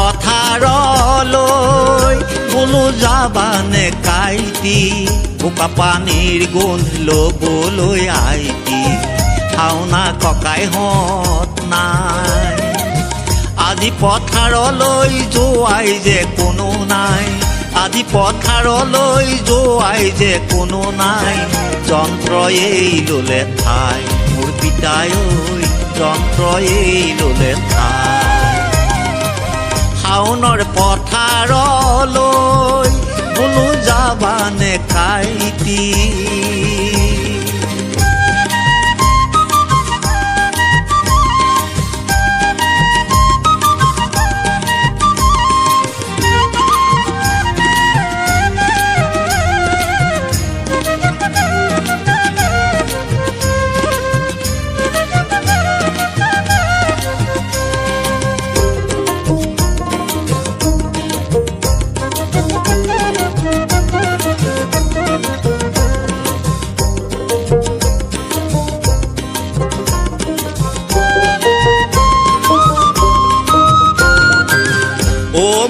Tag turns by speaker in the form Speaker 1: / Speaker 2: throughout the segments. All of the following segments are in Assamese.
Speaker 1: পথাৰলৈ বোলো যাবানে কাইটি বোকা পানীৰ গোন্ধ ল'বলৈ আইটি শাওনা ককাইহঁত নাই আজি পথাৰলৈ যোৱাই যে কোনো নাই আজি পথাৰলৈ যোৱাই যে কোনো নাই যন্ত্ৰই ল'লে ঠাই মোৰ পিতাই ঐ যন্ত্ৰই ল'লে ঠাই শাওনৰ পথাৰলৈ বোলো যাবানে কাইটি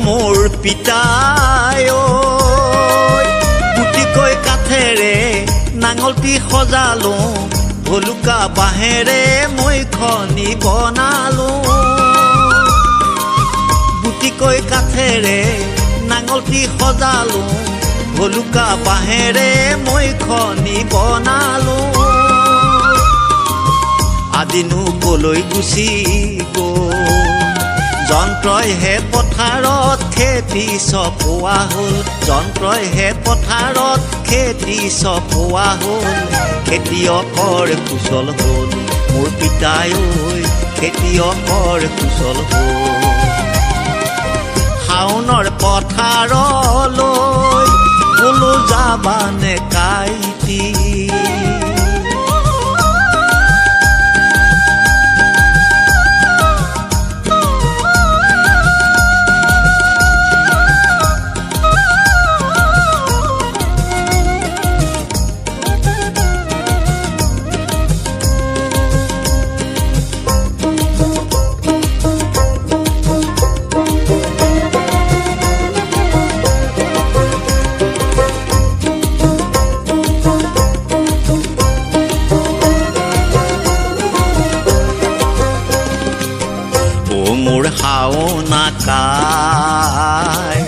Speaker 1: মোৰ পিতাই ঐ গুটিকৈ কাঠেৰে নাঙলটি সজালো ভলুকা বাঁহেৰে মই খনি বনালো গুটিকৈ কাঠেৰে নাঙলটি সজালো ভলুকা বাঁহেৰে মই খনি বনালো আদিনো কলৈ গুচি গ'ল যন্ত্ৰই হে পথাৰত খেতি চপোৱা হ'ল যন্ত্ৰই হে পথাৰত খেতি চপোৱা হ'ল খেতিয়কৰ কুশল হ'ল মোৰ পিতাই ঐ খেতিয়কৰ কুশল হ'ল শাওনৰ পথাৰলৈ বোলো যাবানে কাইটি মোৰ শাওনা কাই